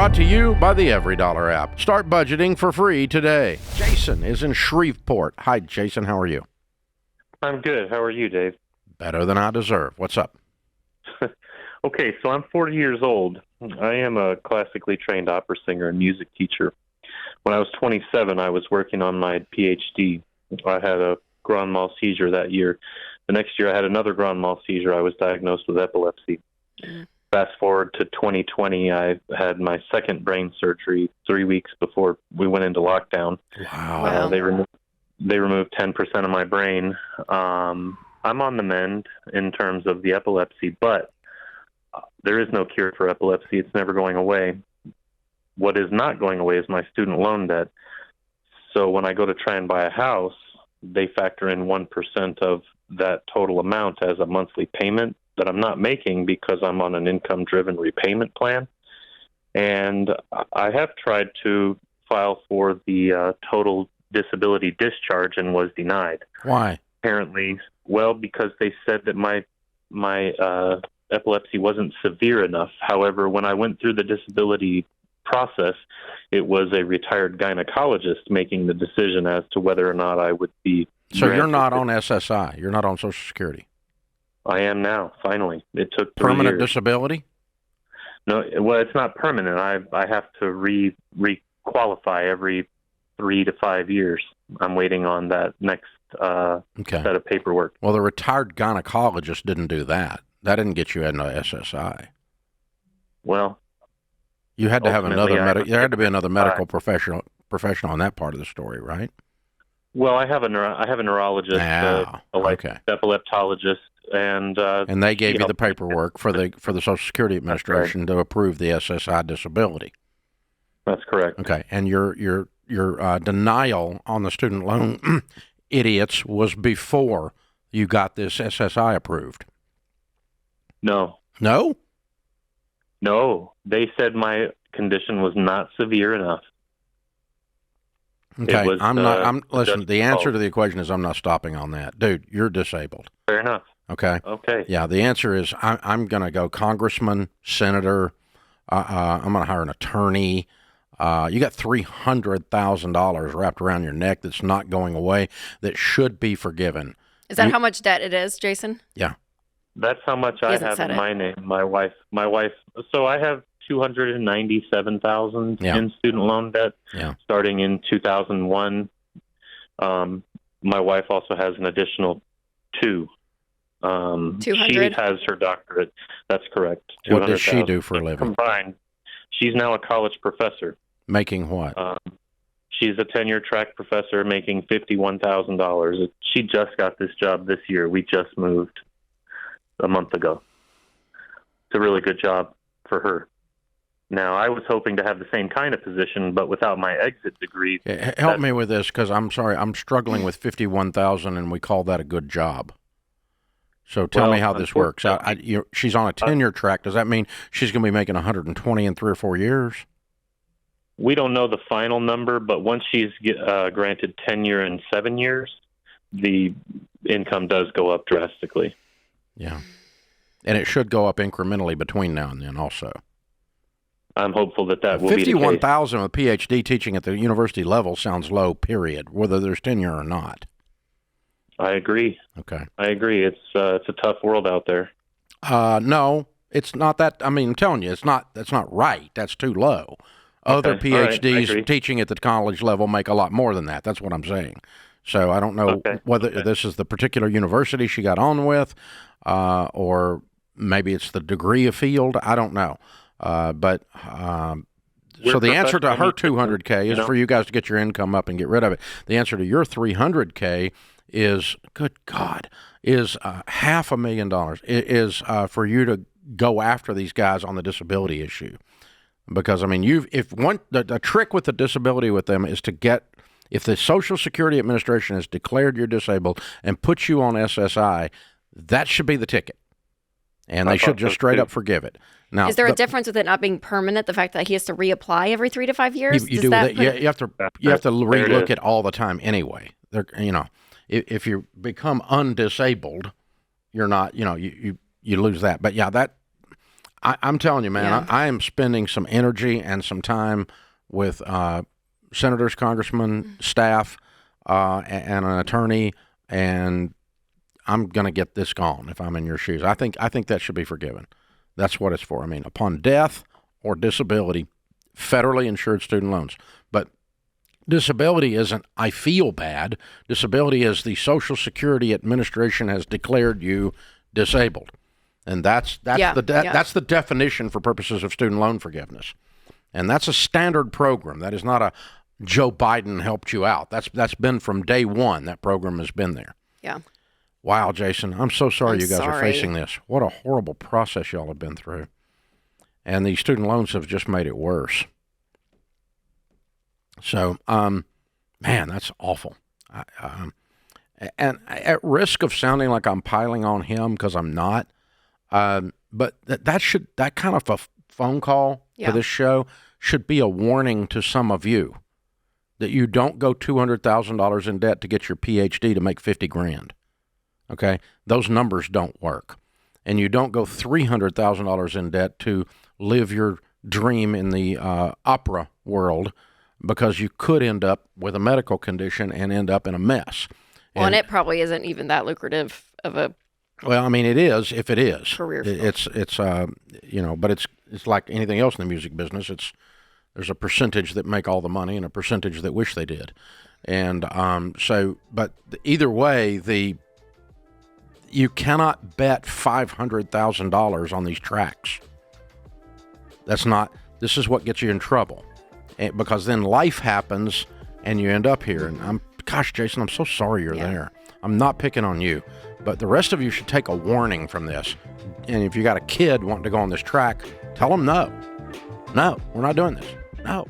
Brought to you by the Every Dollar app. Start budgeting for free today. Jason is in Shreveport. Hi, Jason. How are you? I'm good. How are you, Dave? Better than I deserve. What's up? Okay, so I'm 40 years old. I am a classically trained opera singer and music teacher. When I was 27, I was working on my PhD. I had a grand mal seizure that year. The next year, I had another grand mal seizure. I was diagnosed with epilepsy. Fast forward to 2020, I had my second brain surgery 3 weeks before we went into lockdown. Wow. They removed 10% of my brain. I'm on the mend in terms of the epilepsy, but there is no cure for epilepsy. It's never going away. What is not going away is my student loan debt. So when I go to try and buy a house, they factor in 1% of that total amount as a monthly payment that I'm not making because I'm on an income-driven repayment plan. And I have tried to file for the total disability discharge and was denied. Why? Apparently, well, because they said that my epilepsy wasn't severe enough. However, when I went through the disability process, it was a retired gynecologist making the decision as to whether or not I would be. So you're not on SSI. You're not on Social Security. I am now, finally. It took 3 Permanent years. disability? No, well, it's not permanent. I have to re-qualify every 3 to 5 years. I'm waiting on that next set of paperwork. Well, the retired gynecologist didn't do that. That didn't get you into SSI. Well, you had to have another there had to be another medical professional professional on that part of the story, right? Well, I have a neurologist, a epileptologist, and they gave you the paperwork for the Social Security Administration to approve the SSI disability. That's correct. Okay, and your denial on the student loan, idiots, was before you got this SSI approved. No. No? No. They said my condition was not severe enough. Okay, listen, the answer to the equation is I'm not stopping on that. Dude, you're disabled. Fair enough. Okay? Okay. Yeah, the answer is I'm going to go congressman, senator, I'm going to hire an attorney. You got $300,000 wrapped around your neck that's not going away, that should be forgiven. Is that how much debt it is, Jason? Yeah. That's how much I have in my name. My wife. So I have $297,000 in student loan debt. Yeah. Starting in 2001. My wife also has an additional $200,000. 200. She has her doctorate. That's correct. What does she do for a living? Combined, she's now a college professor. Making what? She's a tenure track professor making $51,000. She just got this job this year. We just moved a month ago. It's a really good job for her. Now, I was hoping to have the same kind of position, but without my exit degree. Help me with this, because I'm sorry, I'm struggling with $51,000, and we call that a good job. So tell me how this works. She's on a tenure track. Does that mean she's going to be making $120,000 in 3 or 4 years? We don't know the final number, but once she's granted tenure in 7 years, the income does go up drastically. Yeah. And it should go up incrementally between now and then also. I'm hopeful that will be the case. $51,000 with a PhD teaching at the university level sounds low, period, whether there's tenure or not. I agree. Okay. I agree. It's a tough world out there. No, it's not that. I mean, I'm telling you, that's not right. That's too low. Other PhDs teaching at the college level make a lot more than that. That's what I'm saying. So I don't know whether this is the particular university she got on with, or maybe it's the degree of field. I don't know. So the answer to her $200K is for you guys to get your income up and get rid of it. The answer to your $300K is, good God, is $500,000. It is for you to go after these guys on the disability issue, because I mean, the trick with the disability with them is to get, if the Social Security Administration has declared you're disabled and put you on SSI, that should be the ticket. And they should just straight up forgive it. Now, is there a difference with it not being permanent? The fact that he has to reapply every 3 to 5 years. You have to relook it all the time anyway. If you become unddisabled, you're not. You lose that. But yeah, I'm telling you, man, Yeah. I am spending some energy and some time with senators, congressmen, staff, and an attorney, and I'm going to get this gone if I'm in your shoes. I think that should be forgiven. That's what it's for. I mean, upon death or disability, federally insured student loans. But disability isn't I feel bad. Disability is the Social Security Administration has declared you disabled. And that's the definition for purposes of student loan forgiveness. And that's a standard program. That is not a Joe Biden helped you out. That's been from day one. That program has been there. Yeah. Wow, Jason, I'm so sorry you guys are facing this. What a horrible process y'all have been through. And these student loans have just made it worse. So, man, that's awful. And at risk of sounding like I'm piling on him, because I'm not, but that kind of a phone call to this show should be a warning to some of you that you don't go $200,000 in debt to get your PhD to make $50,000. Okay, those numbers don't work, and you don't go $300,000 in debt to live your dream in the opera world, because you could end up with a medical condition and end up in a mess. Well, and it probably isn't even that lucrative of a. Well, I mean, it is if it is. Career. It's but it's like anything else in the music business. There's a percentage that make all the money and a percentage that wish they did, and but either way, you cannot bet $500,000 on these tracks. This is what gets you in trouble, because then life happens and you end up here. And gosh, Jason, I'm so sorry you're there. I'm not picking on you, but the rest of you should take a warning from this. And if you got a kid wanting to go on this track, tell them no, we're not doing this. No.